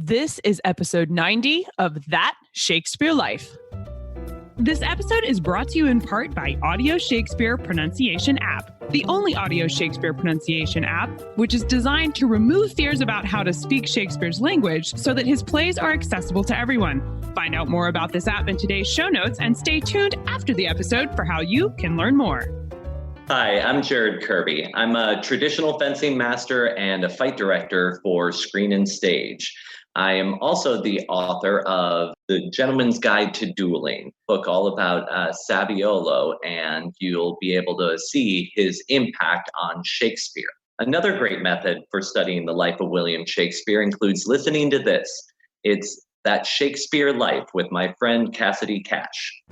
This is episode 90 of That Shakespeare Life. This episode is brought to you in part by Audio Shakespeare Pronunciation App, the only audio Shakespeare pronunciation app which is designed to remove fears about how to speak Shakespeare's language so that his plays are accessible to everyone. Find out more about this app in today's show notes and stay tuned after the episode for how you can learn more. Hi, I'm Jared Kirby. I'm a traditional fencing master and a fight director for Screen and Stage. I am also the author of The Gentleman's Guide to Dueling, book all about Saviolo, and you'll be able to see his impact on Shakespeare. Another great method for studying the life of William Shakespeare includes listening to this. It's That Shakespeare Life with my friend Cassidy Cash.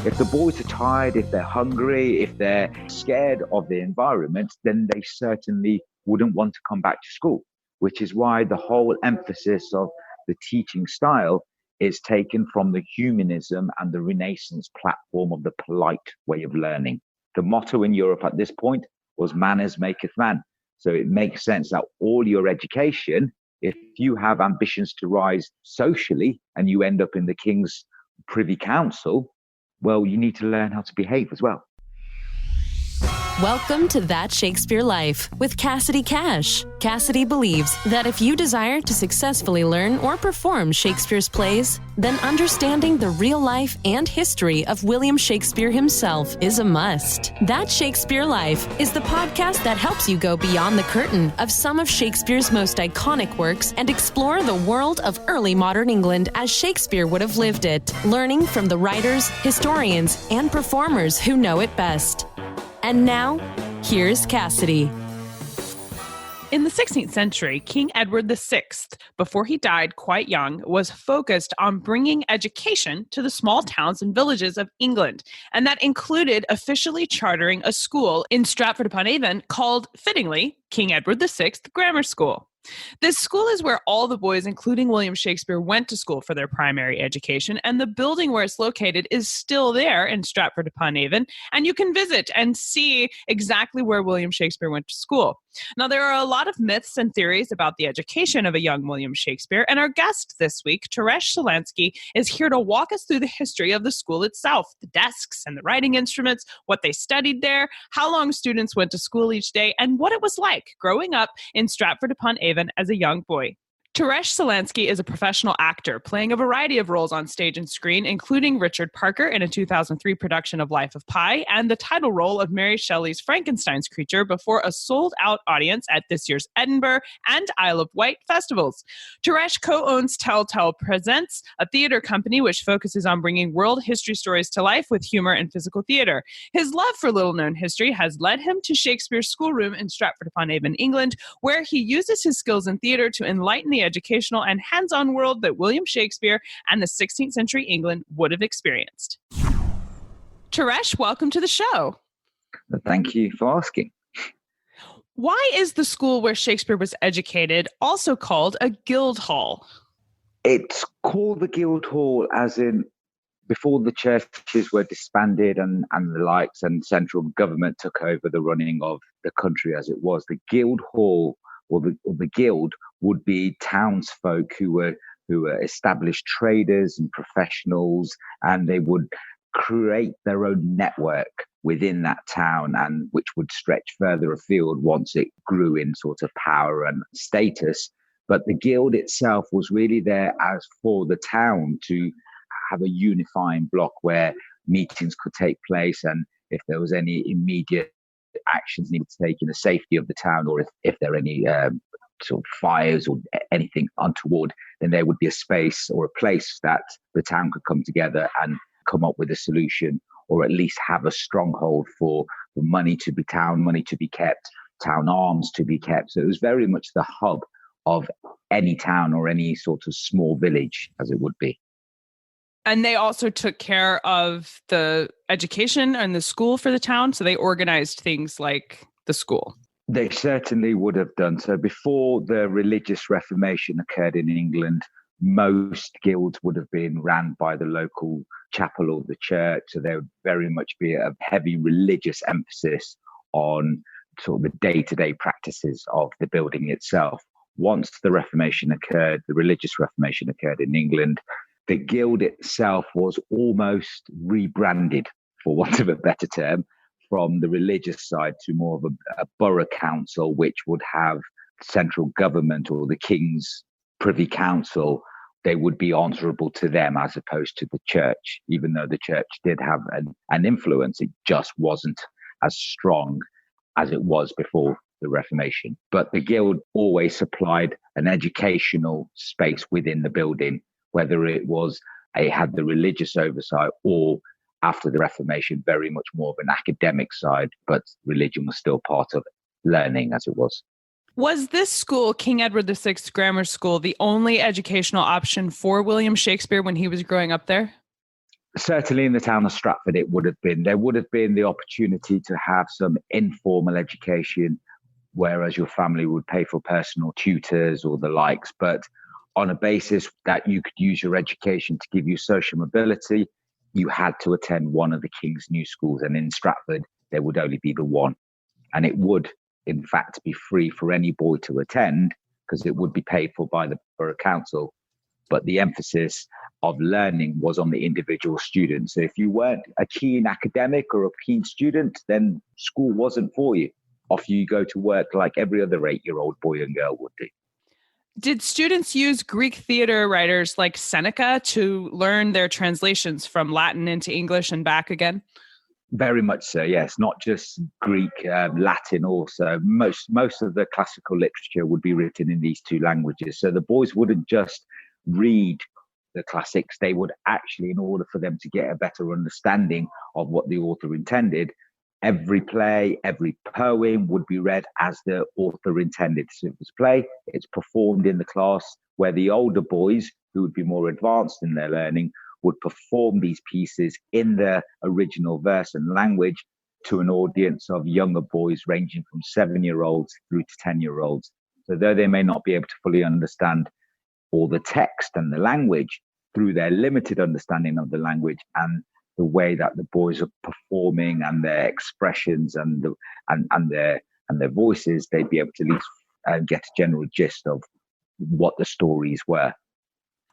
If the boys are tired, if they're hungry, if they're scared of the environment, then they certainly wouldn't want to come back to school, which is why the whole emphasis of the teaching style is taken from the humanism and the Renaissance platform of the polite way of learning. The motto in Europe at this point was manners maketh man. So it makes sense that all your education, if you have ambitions to rise socially and you end up in the King's Privy Council, well, you need to learn how to behave as well. Welcome to That Shakespeare Life with Cassidy Cash. Cassidy believes that if you desire to successfully learn or perform Shakespeare's plays, then understanding the real life and history of William Shakespeare himself is a must. That Shakespeare Life is the podcast that helps you go beyond the curtain of some of Shakespeare's most iconic works and explore the world of early modern England as Shakespeare would have lived it, learning from the writers, historians, and performers who know it best. And now, here's Cassidy. In the 16th century, King Edward VI, before he died quite young, was focused on bringing education to the small towns and villages of England. And that included officially chartering a school in Stratford Upon Avon called, fittingly, King Edward VI Grammar School. This school is where all the boys, including William Shakespeare, went to school for their primary education, and the building where it's located is still there in Stratford Upon Avon, and you can visit and see exactly where William Shakespeare went to school. Now, there are a lot of myths and theories about the education of a young William Shakespeare, and our guest this week, Taresh Solanski, is here to walk us through the history of the school itself, the desks and the writing instruments, what they studied there, how long students went to school each day, and what it was like growing up in Stratford Upon Avon as a young boy. Taresh Solanski is a professional actor, playing a variety of roles on stage and screen, including Richard Parker in a 2003 production of Life of Pi, and the title role of Mary Shelley's Frankenstein's creature before a sold-out audience at this year's Edinburgh and Isle of Wight festivals. Taresh co-owns Telltale Presents, a theater company which focuses on bringing world history stories to life with humor and physical theater. His love for little-known history has led him to Shakespeare's schoolroom in Stratford Upon Avon, England, where he uses his skills in theater to enlighten the educational and hands-on world that William Shakespeare and the 16th century England would have experienced. Taresh, welcome to the show. Thank you for asking. Why is the school where Shakespeare was educated also called a guild hall? It's called the Guild Hall as in before the churches were disbanded and the likes, and central government took over the running of the country as it was. The Guild Hall or the guild would be townsfolk who were established traders and professionals, and they would create their own network within that town, and which would stretch further afield once it grew in sort of power and status. But the guild itself was really there as for the town to have a unifying block where meetings could take place, and if there was any immediate actions needed to take in the safety of the town, or if there are any sort of fires or anything untoward, then there would be a space or a place that the town could come together and come up with a solution, or at least have a stronghold for money to be kept, town arms to be kept. So it was very much the hub of any town or any sort of small village, as it would be. And they also took care of the education and the school for the town. So they organized things like the school. They certainly would have done. So before the religious reformation occurred in England, Most guilds would have been ran by the local chapel or the church. So there would very much be a heavy religious emphasis on sort of the day-to-day practices of the building itself. Once the Reformation occurred, the religious Reformation occurred in England, the guild itself was almost rebranded, for want of a better term, from the religious side to more of a borough council, which would have central government or the king's privy council. They would be answerable to them as opposed to the church. Even though the church did have an influence, it just wasn't as strong as it was before the Reformation. But the guild always supplied an educational space within the building, whether it had the religious oversight or after the Reformation, very much more of an academic side, but religion was still part of learning as it was. Was this school, King Edward VI Grammar School, the only educational option for William Shakespeare when he was growing up there? Certainly in the town of Stratford, it would have been. There would have been the opportunity to have some informal education, whereas your family would pay for personal tutors or the likes. But on a basis that you could use your education to give you social mobility, you had to attend one of the King's new schools. And in Stratford, there would only be the one. And it would, in fact, be free for any boy to attend because it would be paid for by the borough council. But the emphasis of learning was on the individual student. So if you weren't a keen academic or a keen student, then school wasn't for you. Off you go to work like every other 8-year-old boy and girl would do. Did students use Greek theater writers like Seneca to learn their translations from Latin into English and back again? Very much so, yes. Not just Greek, Latin also. Most of the classical literature would be written in these two languages. So the boys wouldn't just read the classics. They would actually, in order for them to get a better understanding of what the author intended, every play, every poem would be read as the author intended. So if it's a play, it's performed in the class where the older boys, who would be more advanced in their learning, would perform these pieces in their original verse and language to an audience of younger boys ranging from 7-year-olds through to 10-year-olds. So though they may not be able to fully understand all the text and the language, through their limited understanding of the language and the way that the boys are performing and their expressions and their voices, they'd be able to at least get a general gist of what the stories were.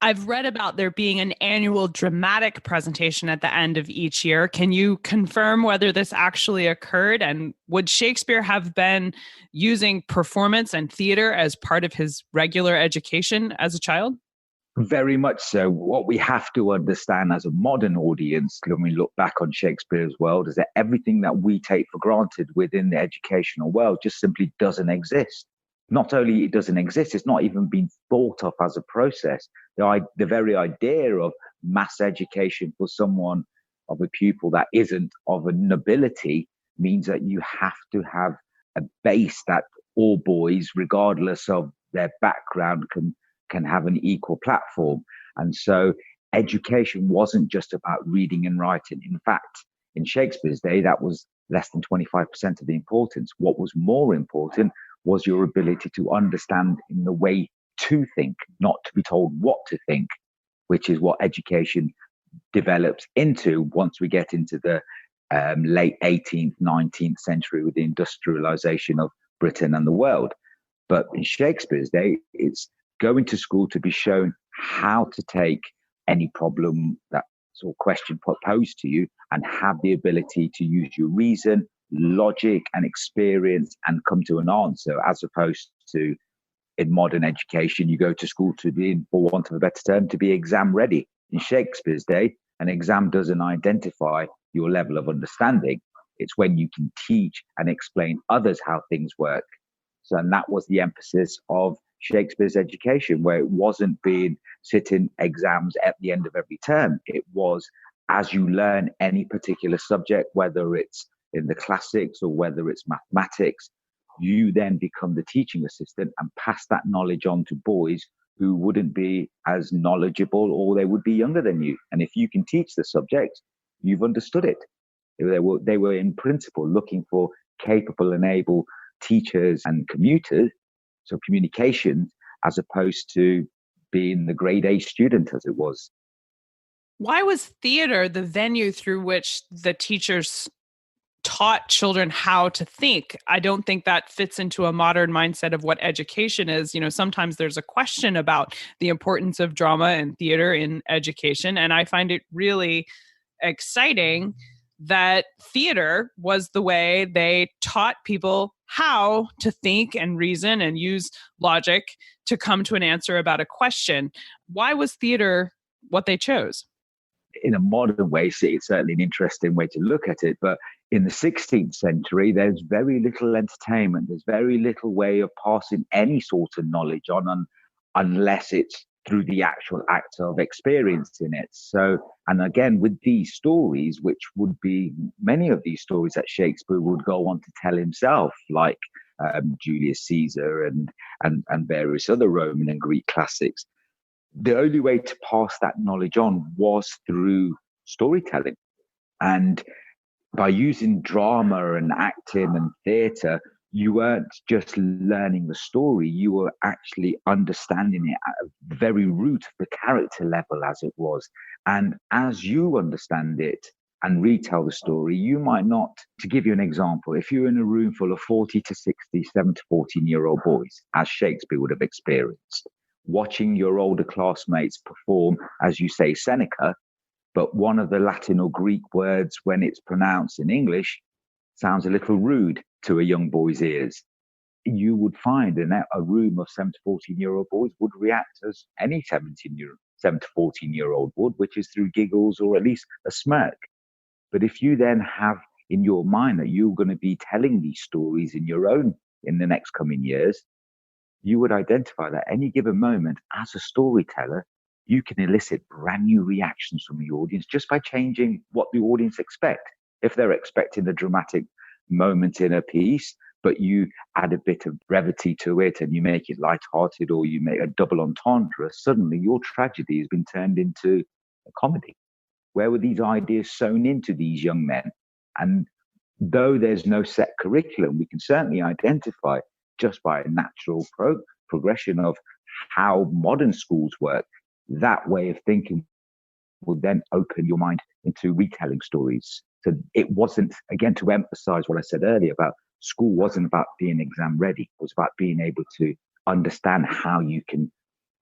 I've read about there being an annual dramatic presentation at the end of each year. Can you confirm whether this actually occurred? And would Shakespeare have been using performance and theater as part of his regular education as a child? Very much so. What we have to understand as a modern audience, when we look back on Shakespeare's world, is that everything that we take for granted within the educational world just simply doesn't exist. Not only it doesn't exist, it's not even been thought of as a process. The very idea of mass education for someone of a pupil that isn't of a nobility means that you have to have a base that all boys, regardless of their background, can have an equal platform. And so education wasn't just about reading and writing. In fact, in Shakespeare's day, that was less than 25% of the importance. What was more important was your ability to understand in the way to think, not to be told what to think, which is what education develops into once we get into the late 18th, 19th century with the industrialization of Britain and the world. But in Shakespeare's day, it's going to school to be shown how to take any problem that sort of question posed to you and have the ability to use your reason, logic and experience and come to an answer, as opposed to in modern education, you go to school to be, for want of a better term, to be exam ready. In Shakespeare's day, an exam doesn't identify your level of understanding. It's when you can teach and explain others how things work. So, and that was the emphasis of Shakespeare's education, where it wasn't being sitting exams at the end of every term. It was as you learn any particular subject, whether it's in the classics or whether it's mathematics, you then become the teaching assistant and pass that knowledge on to boys who wouldn't be as knowledgeable or they would be younger than you. And if you can teach the subject, you've understood it. They were in principle looking for capable and able teachers and commuters, so communications, as opposed to being the grade A student as it was. Why was theater the venue through which the teachers taught children how to think? I don't think that fits into a modern mindset of what education is. Sometimes there's a question about the importance of drama and theater in education. And I find it really exciting that theater was the way they taught people how to think and reason and use logic to come to an answer about a question. Why was theater what they chose? In a modern way, it's certainly an interesting way to look at it. But in the 16th century, there's very little entertainment. There's very little way of passing any sort of knowledge on unless it's through the actual act of experiencing it. So, and again, with these stories, which would be many of these stories that Shakespeare would go on to tell himself, like Julius Caesar and various other Roman and Greek classics, the only way to pass that knowledge on was through storytelling. And by using drama and acting and theatre, you weren't just learning the story, you were actually understanding it at the very root of the character level as it was. And as you understand it and retell the story, you might not, to give you an example, if you're in a room full of 40 to 60, 7 to 14-year-old boys, as Shakespeare would have experienced, watching your older classmates perform, as you say, Seneca, but one of the Latin or Greek words, when it's pronounced in English, sounds a little rude to a young boy's ears. You would find a room of 7 to 14-year-old boys would react as any 7 to 14-year-old would, which is through giggles or at least a smirk. But if you then have in your mind that you're going to be telling these stories in the next coming years, you would identify that any given moment as a storyteller, you can elicit brand new reactions from the audience just by changing what the audience expect. If they're expecting a dramatic moment in a piece, but you add a bit of brevity to it and you make it lighthearted or you make a double entendre, suddenly your tragedy has been turned into a comedy. Where were these ideas sown into these young men? And though there's no set curriculum, we can certainly identify just by a natural progression of how modern schools work, that way of thinking will then open your mind into retelling stories. So it wasn't, again, to emphasize what I said earlier about school wasn't about being exam ready. It was about being able to understand how you can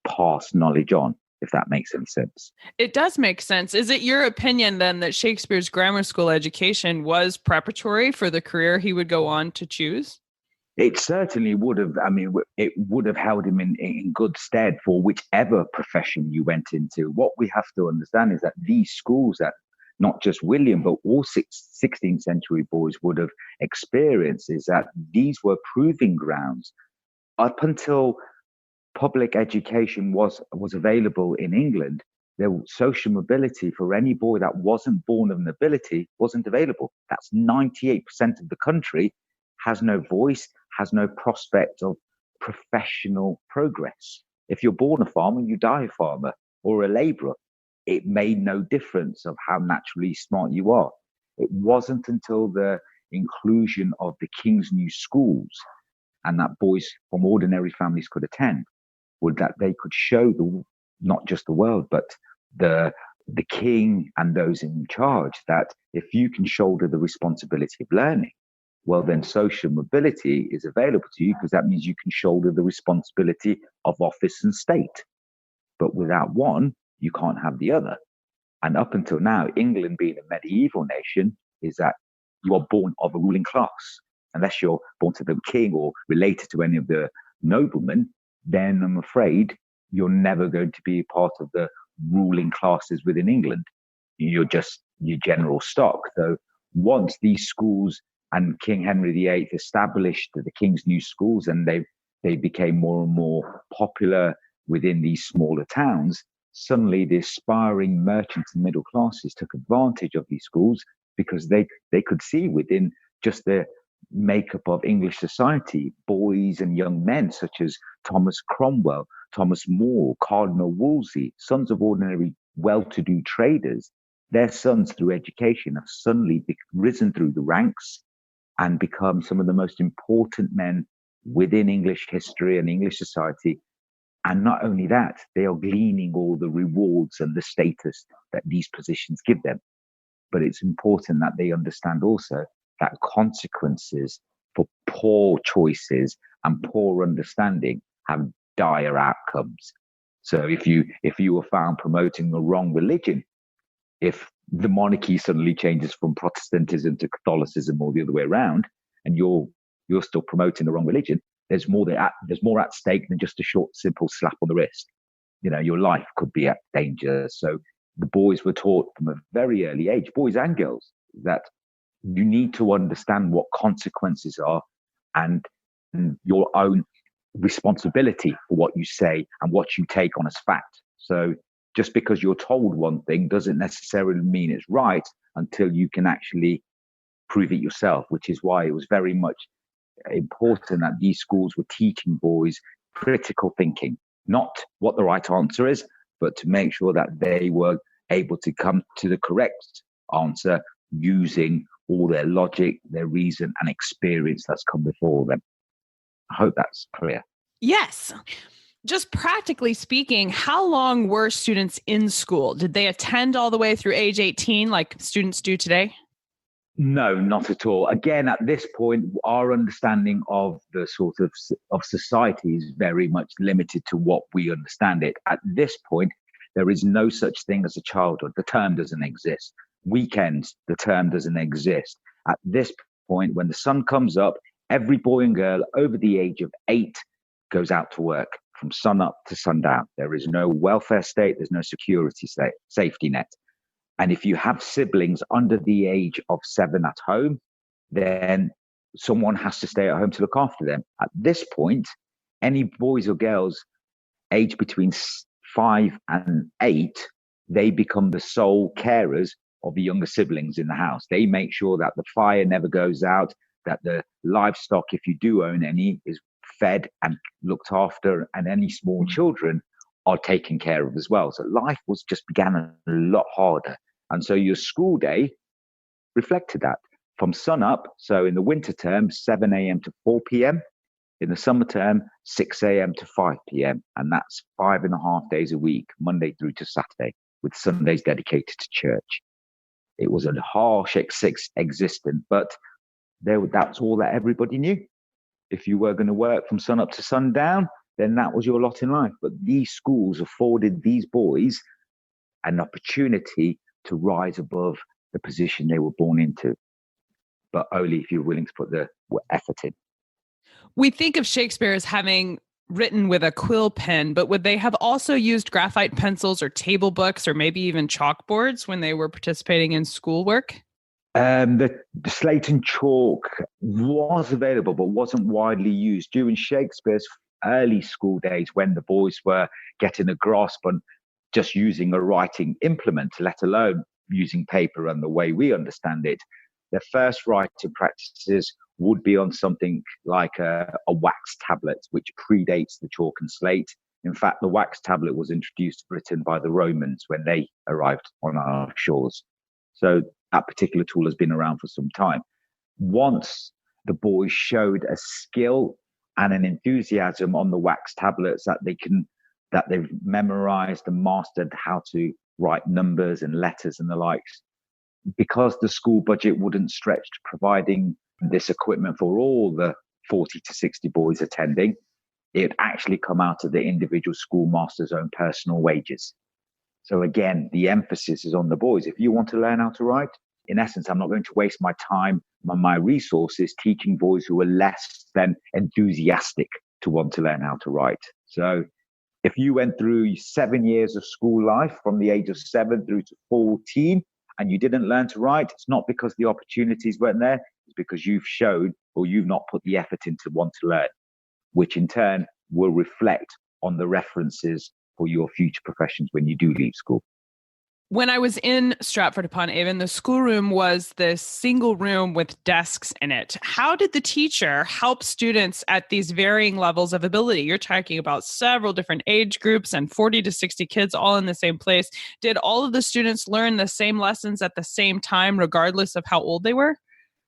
pass knowledge on, if that makes any sense. It does make sense. Is it your opinion then that Shakespeare's grammar school education was preparatory for the career he would go on to choose? It certainly would have. I mean, it would have held him in good stead for whichever profession you went into. What we have to understand is that these schools that not just William, but all 16th century boys would have experienced is that these were proving grounds. Up until public education was available in England, social mobility for any boy that wasn't born of nobility wasn't available. That's 98% of the country has no voice, has no prospect of professional progress. If you're born a farmer, you die a farmer or a labourer. It made no difference of how naturally smart you are. It wasn't until the inclusion of the King's New Schools and that boys from ordinary families could attend, would that they could show not just the world, but the king and those in charge that if you can shoulder the responsibility of learning, well, then social mobility is available to you because that means you can shoulder the responsibility of office and state. But without one, you can't have the other. And up until now, England being a medieval nation is that you are born of a ruling class. Unless you're born to the king or related to any of the noblemen, then I'm afraid you're never going to be part of the ruling classes within England. You're just your general stock. So once these schools and King Henry VIII established the King's New Schools and they became more and more popular within these smaller towns, suddenly the aspiring merchants and middle classes took advantage of these schools because they could see within just the makeup of English society, boys and young men such as Thomas Cromwell, Thomas More, Cardinal Wolsey, sons of ordinary well-to-do traders. Their sons, through education, have suddenly risen through the ranks and become some of the most important men within English history and English society And not only that, they are gleaning all the rewards and the status that these positions give them. But it's important that they understand also that consequences for poor choices and poor understanding have dire outcomes. So if you were found promoting the wrong religion, if the monarchy suddenly changes from Protestantism to Catholicism or the other way around, and you're still promoting the wrong religion, there's more at stake than just a short, simple slap on the wrist. Your life could be at danger. So the boys were taught from a very early age, boys and girls, that you need to understand what consequences are and your own responsibility for what you say and what you take on as fact. So just because you're told one thing doesn't necessarily mean it's right until you can actually prove it yourself, which is why it was very much important that these schools were teaching boys critical thinking, not what the right answer is, but to make sure that they were able to come to the correct answer using all their logic, their reason, and experience that's come before them. I hope that's clear. Yes. Just practically speaking, how long were students in school? Did they attend all the way through age 18 like students do today? No, not at all. Again, at this point, our understanding of the sort of society is very much limited to what we understand it. At this point, there is no such thing as a childhood. The term doesn't exist. Weekends, the term doesn't exist. At this point, when the sun comes up, every boy and girl over the age of 8 goes out to work from sun up to sundown. There is no welfare state. There's no security safety net. And if you have siblings under the age of 7 at home, then someone has to stay at home to look after them. At this point, any boys or girls aged between 5 and 8, they become the sole carers of the younger siblings in the house. They make sure that the fire never goes out, that the livestock, if you do own any, is fed and looked after, and any small children are taken care of as well. So life began a lot harder. And so your school day reflected that from sun up. So in the winter term, 7 a.m. to 4 p.m. In the summer term, 6 a.m. to 5 p.m. And that's 5.5 days a week, Monday through to Saturday, with Sundays dedicated to church. It was a harsh existence, but that's all that everybody knew. If you were going to work from sun up to sundown, then that was your lot in life. But these schools afforded these boys an opportunity to rise above the position they were born into, but only if you're willing to put the effort in. We think of Shakespeare as having written with a quill pen, but would they have also used graphite pencils or table books or maybe even chalkboards when they were participating in schoolwork? The slate and chalk was available, but wasn't widely used. During Shakespeare's early school days, when the boys were getting a grasp on just using a writing implement, let alone using paper and the way we understand it, their first writing practices would be on something like a wax tablet, which predates the chalk and slate. In fact, the wax tablet was introduced to Britain by the Romans when they arrived on our shores. So that particular tool has been around for some time. Once the boys showed a skill and an enthusiasm on the wax tablets that they've memorized and mastered how to write numbers and letters and the likes, because the school budget wouldn't stretch to providing this equipment for all the 40 to 60 boys attending, it actually come out of the individual schoolmaster's own personal wages. So again, the emphasis is on the boys. If you want to learn how to write, in essence, I'm not going to waste my time and my resources teaching boys who are less than enthusiastic to want to learn how to write. So if you went through 7 years of school life from the age of 7 through to 14 and you didn't learn to write, it's not because the opportunities weren't there. It's because you've showed or you've not put the effort in to want to learn, which in turn will reflect on the references for your future professions when you do leave school. When I was in Stratford Upon Avon, the schoolroom was this single room with desks in it. How did the teacher help students at these varying levels of ability? You're talking about several different age groups and 40 to 60 kids all in the same place. Did all of the students learn the same lessons at the same time, regardless of how old they were?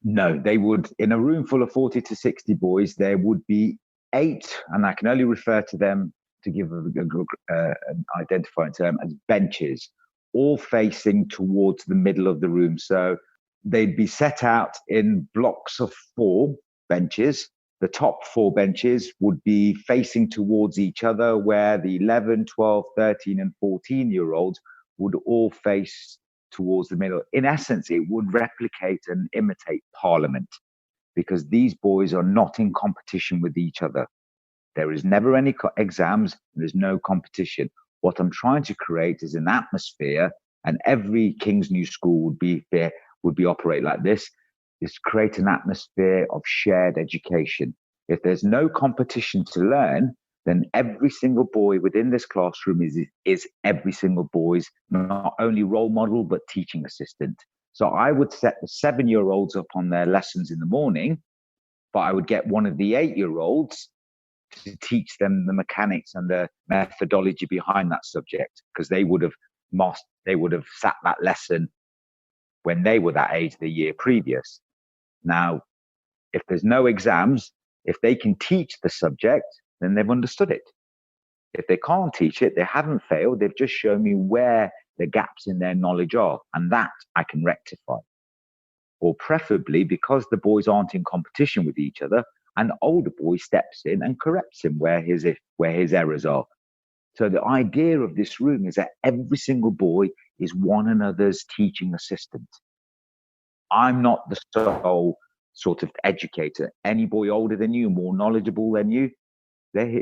No, they would. In a room full of 40 to 60 boys, there would be 8, and I can only refer to them to give an identifying term, as benches, all facing towards the middle of the room. So they'd be set out in blocks of 4 benches. The top 4 benches would be facing towards each other, where the 11, 12, 13, and 14-year-olds would all face towards the middle. In essence, it would replicate and imitate Parliament, because these boys are not in competition with each other. There is never any exams, and there's no competition. What I'm trying to create is an atmosphere, and every King's New School would be operate like this, is create an atmosphere of shared education. If there's no competition to learn, then every single boy within this classroom is every single boy's not only role model, but teaching assistant. So I would set the 7-year-olds up on their lessons in the morning, but I would get one of the 8-year-olds to teach them the mechanics and the methodology behind that subject, because they would have sat that lesson when they were that age the year previous. Now, if there's no exams, if they can teach the subject, then they've understood it. If they can't teach it, they haven't failed. They've just shown me where the gaps in their knowledge are, and that I can rectify. Or preferably, because the boys aren't in competition with each other, an older boy steps in and corrects him where his errors are. So the idea of this room is that every single boy is one another's teaching assistant. I'm not the sole sort of educator. Any boy older than you, more knowledgeable than you,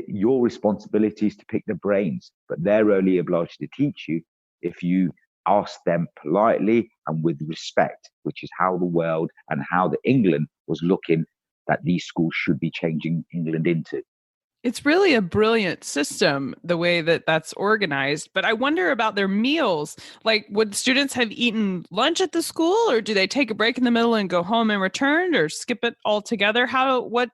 your responsibility is to pick their brains, but they're only obliged to teach you if you ask them politely and with respect, which is how the world and how the England was looking that these schools should be changing England into. It's really a brilliant system, the way that that's organized. But I wonder about their meals. Like, would students have eaten lunch at the school, or do they take a break in the middle and go home and return, or skip it altogether? What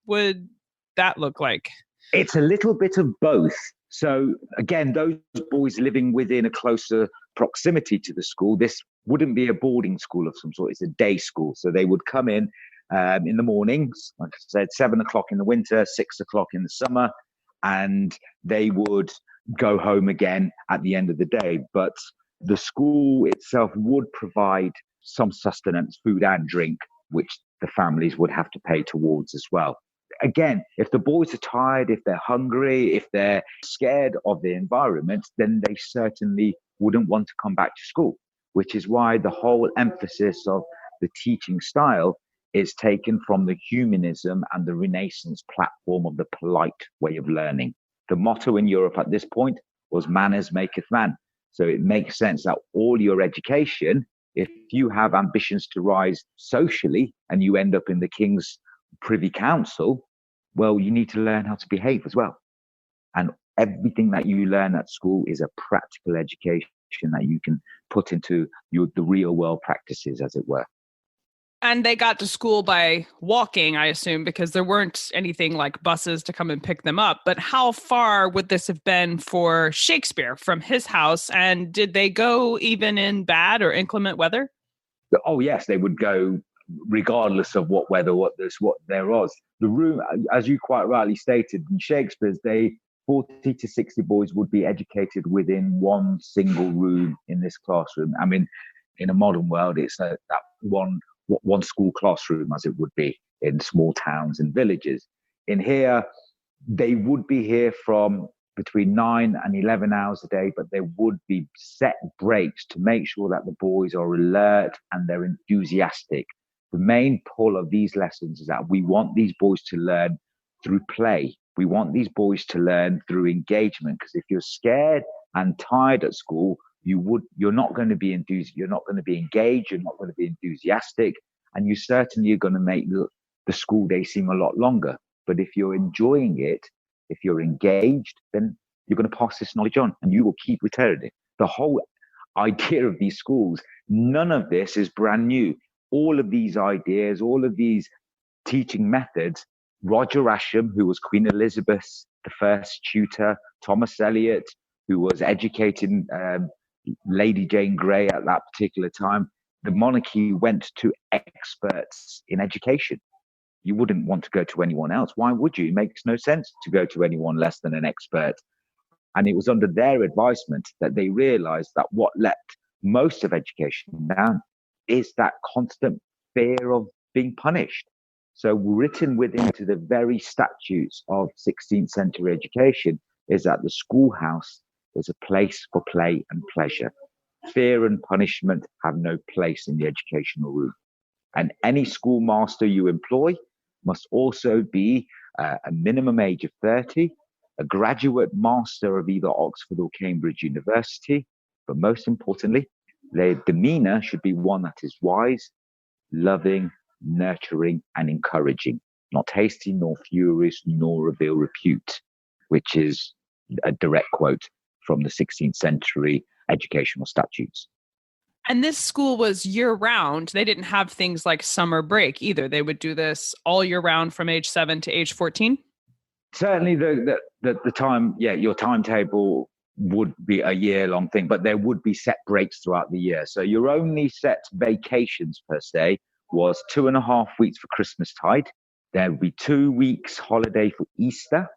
would that look like? It's a little bit of both. So again, those boys living within a closer proximity to the school, this wouldn't be a boarding school of some sort. It's a day school. So they would come in the mornings, like I said, 7 o'clock in the winter, 6 o'clock in the summer, and they would go home again at the end of the day. But the school itself would provide some sustenance, food and drink, which the families would have to pay towards as well. Again, if the boys are tired, if they're hungry, if they're scared of the environment, then they certainly wouldn't want to come back to school, which is why the whole emphasis of the teaching style is taken from the humanism and the Renaissance platform of the polite way of learning. The motto in Europe at this point was manners maketh man. So it makes sense that all your education, if you have ambitions to rise socially and you end up in the King's Privy Council, well, you need to learn how to behave as well. And everything that you learn at school is a practical education that you can put into the real world practices, as it were. And they got to school by walking, I assume, because there weren't anything like buses to come and pick them up. But how far would this have been for Shakespeare from his house? And did they go even in bad or inclement weather? Oh, yes, they would go regardless of what weather, what there was. The room, as you quite rightly stated, in Shakespeare's day, 40 to 60 boys would be educated within one single room in this classroom. I mean, in a modern world, it's that one school classroom, as it would be in small towns and villages. In here, they would be here from between 9 and 11 hours a day, but there would be set breaks to make sure that the boys are alert and they're enthusiastic. The main pull of these lessons is that we want these boys to learn through play. We want these boys to learn through engagement, because if you're scared and tired at school, you're not going to be you're not going to be engaged, you're not going to be enthusiastic, and you certainly are going to make the school day seem a lot longer. But if you're enjoying it, if you're engaged, then you're going to pass this knowledge on and you will keep returning it. The whole idea of these schools, none of this is brand new. All of these ideas, all of these teaching methods, Roger Ascham, who was Queen Elizabeth I's tutor, Thomas Eliot, who was educating Lady Jane Grey at that particular time, the monarchy went to experts in education. You wouldn't want to go to anyone else. Why would you? It makes no sense to go to anyone less than an expert. And it was under their advisement that they realized that what let most of education down is that constant fear of being punished. So written within to the very statutes of 16th century education is that the schoolhouse is a place for play and pleasure. Fear and punishment have no place in the educational room. And any schoolmaster you employ must also be a minimum age of 30, a graduate master of either Oxford or Cambridge University. But most importantly, their demeanor should be one that is wise, loving, nurturing, and encouraging, not hasty, nor furious, nor reveal repute, which is a direct quote from the 16th century educational statutes. And this school was year round. They didn't have things like summer break either. They would do this all year round from age 7 to age 14. Certainly the time, your timetable would be a year-long thing, but there would be set breaks throughout the year. So your only set vacations per se was 2.5 weeks for Christmastide. There would be 2 weeks holiday for Easter,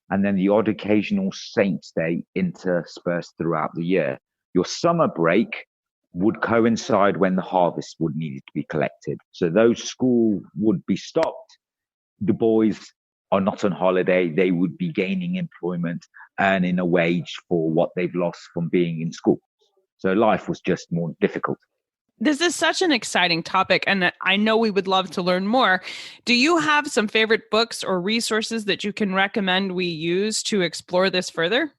and then the odd occasional Saints' Day interspersed throughout the year. Your summer break would coincide when the harvest would need to be collected. So those schools would be stopped. The boys are not on holiday. They would be gaining employment, earning a wage for what they've lost from being in school. So life was just more difficult. This is such an exciting topic, and I know we would love to learn more. Do you have some favorite books or resources that you can recommend we use to explore this further?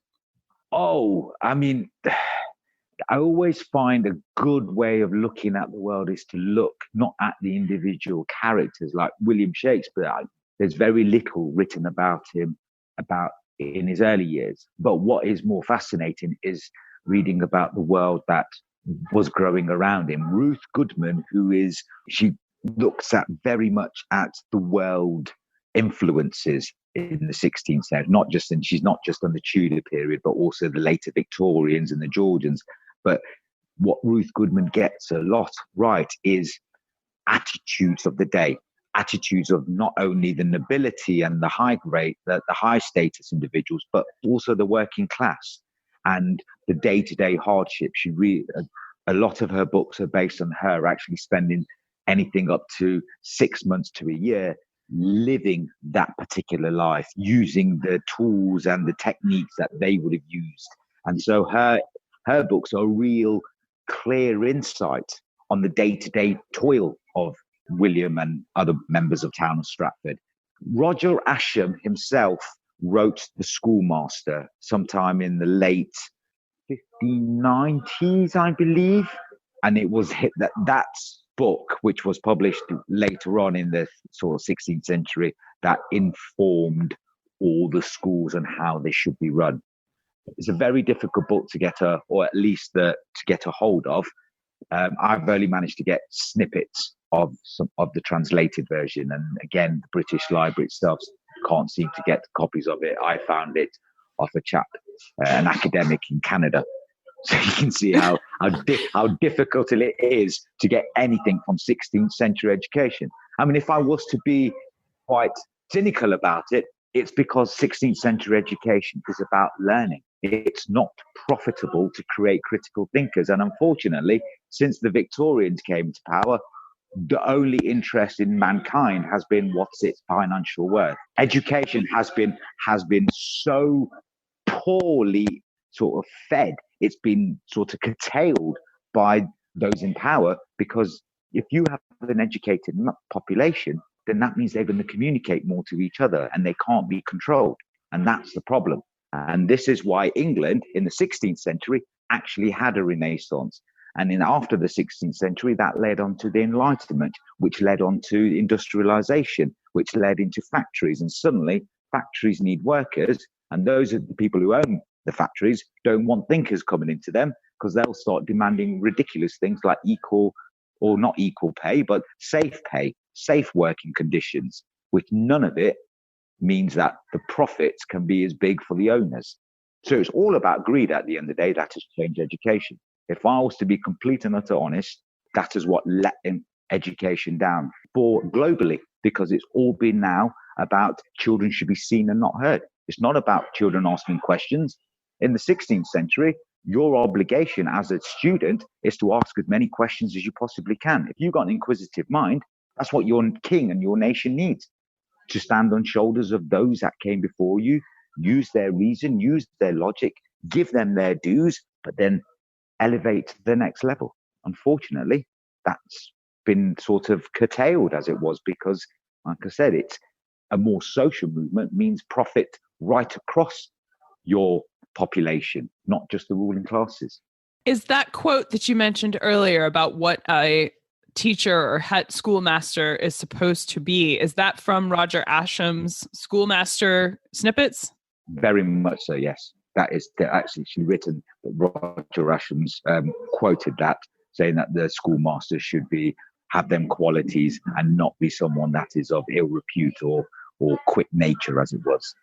Oh, I mean, I always find a good way of looking at the world is to look not at the individual characters like William Shakespeare. There's very little written about him in his early years. But what is more fascinating is reading about the world that was growing around him. Ruth Goodman, she looks at very much at the world influences in the 16th century, she's not just on the Tudor period, but also the later Victorians and the Georgians. But what Ruth Goodman gets a lot right is attitudes of the day, attitudes of not only the nobility and the high grade, the high status individuals, but also the working class and the day-to-day hardships. A lot of her books are based on her actually spending anything up to 6 months to a year living that particular life, using the tools and the techniques that they would have used. And so her books are real clear insight on the day-to-day toil of William and other members of town of Stratford. Roger Ascham himself wrote The Schoolmaster sometime in the late 1590s, I believe. And it was that book, which was published later on in the sort of 16th century, that informed all the schools and how they should be run. It's a very difficult book to get to get a hold of. I've only managed to get snippets of the translated version, and again, the British Library itself can't seem to get copies of it. I found it off a chap, an academic in Canada. So you can see how difficult it is to get anything from 16th century education. I mean, if I was to be quite cynical about it, it's because 16th century education is about learning. It's not profitable to create critical thinkers. And unfortunately, since the Victorians came to power, the only interest in mankind has been what's its financial worth. Education has been so poorly sort of fed. It's been sort of curtailed by those in power, because if you have an educated population, then that means they're going to communicate more to each other and they can't be controlled. And that's the problem. And this is why England in the 16th century actually had a renaissance. And then after the 16th century, that led on to the Enlightenment, which led on to industrialization, which led into factories. And suddenly factories need workers. And those are the people who own the factories don't want thinkers coming into them, because they'll start demanding ridiculous things like equal, or not equal pay, but safe pay, safe working conditions, which none of it means that the profits can be as big for the owners. So it's all about greed at the end of the day. That has changed education. If I was to be complete and utter honest, that is what let education down for globally, because it's all been now about children should be seen and not heard. It's not about children asking questions. In the 16th century, your obligation as a student is to ask as many questions as you possibly can. If you've got an inquisitive mind, that's what your king and your nation needs, to stand on shoulders of those that came before you, use their reason, use their logic, give them their dues, but then elevate to the next level. Unfortunately, that's been sort of curtailed as it was because, like I said, it's a more social movement means profit right across your population, not just the ruling classes. Is that quote that you mentioned earlier about what a teacher or head schoolmaster is supposed to be, is that from Roger Ascham's Schoolmaster Snippets? Very much so, yes. That is actually written. Roger Ascham's quoted that, saying that the schoolmaster should have them qualities and not be someone that is of ill repute or quick nature, as it was.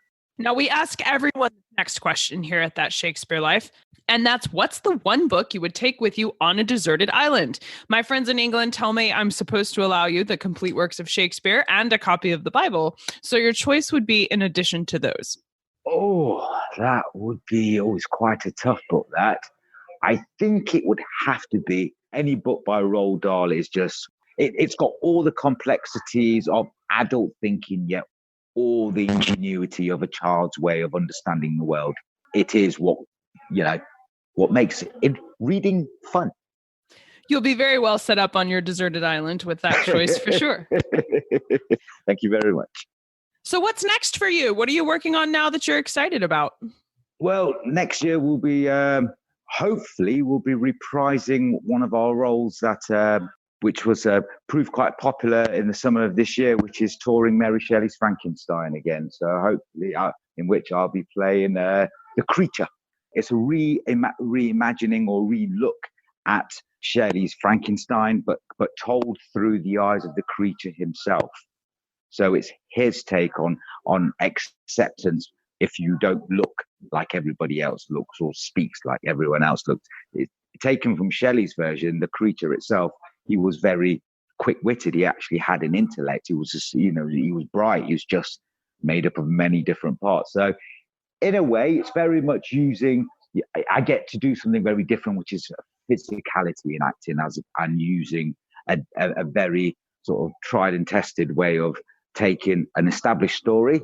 Now, we ask everyone the next question here at That Shakespeare Life, and that's, what's the one book you would take with you on a deserted island? My friends in England tell me I'm supposed to allow you the complete works of Shakespeare and a copy of the Bible, so your choice would be in addition to those. Oh, that would be always quite a tough book, that. I think it would have to be any book by Roald Dahl. Is just, it's got all the complexities of adult thinking, yet all the ingenuity of a child's way of understanding the world. It is what makes reading fun. You'll be very well set up on your deserted island with that choice for sure. Thank you very much. So what's next for you? What are you working on now that you're excited about? Well, next year we'll be, hopefully we'll be reprising one of our roles that which was proved quite popular in the summer of this year, which is touring Mary Shelley's Frankenstein again. So hopefully in which I'll be playing the creature. It's a reimagining or relook at Shelley's Frankenstein, but told through the eyes of the creature himself. So it's his take on acceptance. If you don't look like everybody else looks or speaks like everyone else looks. It's taken from Shelley's version, the creature itself, he was very quick-witted. He actually had an intellect. He was just, he was bright. He was just made up of many different parts. So in a way, it's very much I get to do something very different, which is physicality in acting, and using a very sort of tried and tested way of taking an established story,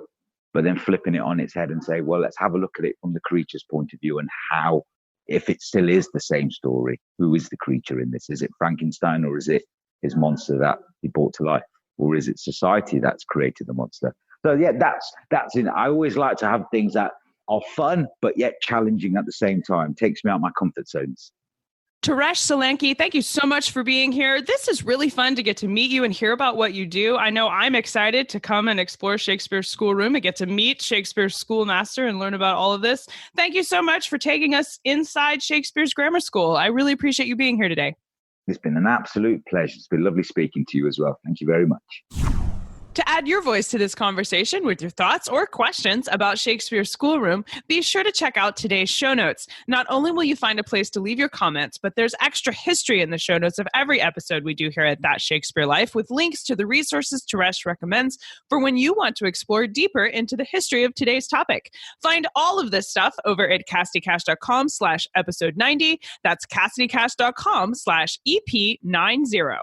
but then flipping it on its head and say, well, let's have a look at it from the creature's point of view, and how, if it still is the same story, who is the creature in this? Is it Frankenstein, or is it his monster that he brought to life? Or is it society that's created the monster? So yeah, that's it. I always like to have things that are fun, but yet challenging at the same time. Takes me out of my comfort zones. Taresh Solanski, thank you so much for being here. This is really fun to get to meet you and hear about what you do. I know I'm excited to come and explore Shakespeare's schoolroom and get to meet Shakespeare's schoolmaster and learn about all of this. Thank you so much for taking us inside Shakespeare's grammar school. I really appreciate you being here today. It's been an absolute pleasure. It's been lovely speaking to you as well. Thank you very much. To add your voice to this conversation with your thoughts or questions about Shakespeare's schoolroom, be sure to check out today's show notes. Not only will you find a place to leave your comments, but there's extra history in the show notes of every episode we do here at That Shakespeare Life, with links to the resources Taresh recommends for when you want to explore deeper into the history of today's topic. Find all of this stuff over at CassidyCash.com/episode90. That's CassidyCash.com/EP90.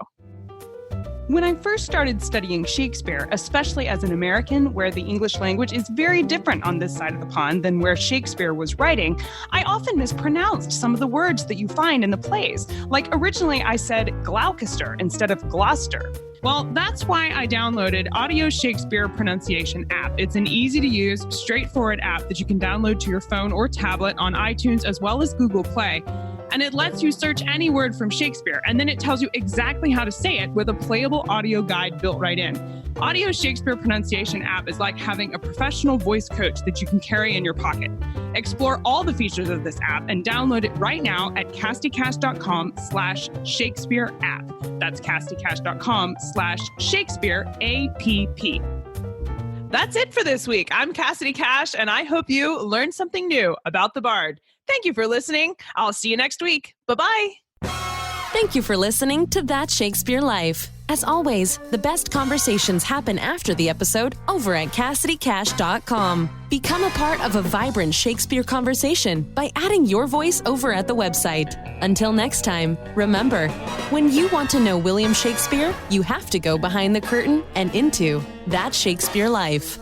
When I first started studying Shakespeare, especially as an American, where the English language is very different on this side of the pond than where Shakespeare was writing, I often mispronounced some of the words that you find in the plays. Like originally I said Gloucester instead of Gloucester. Well, that's why I downloaded Audio Shakespeare Pronunciation app. It's an easy-to-use, straightforward app that you can download to your phone or tablet on iTunes as well as Google Play. And it lets you search any word from Shakespeare, and then it tells you exactly how to say it with a playable audio guide built right in. Audio Shakespeare Pronunciation app is like having a professional voice coach that you can carry in your pocket. Explore all the features of this app and download it right now at CassidyCash.com/Shakespeare app. That's CassidyCash.com/Shakespeare app. That's it for this week. I'm Cassidy Cash, and I hope you learned something new about the Bard. Thank you for listening. I'll see you next week. Bye-bye. Thank you for listening to That Shakespeare Life. As always, the best conversations happen after the episode over at CassidyCash.com. Become a part of a vibrant Shakespeare conversation by adding your voice over at the website. Until next time, remember, when you want to know William Shakespeare, you have to go behind the curtain and into that Shakespeare life.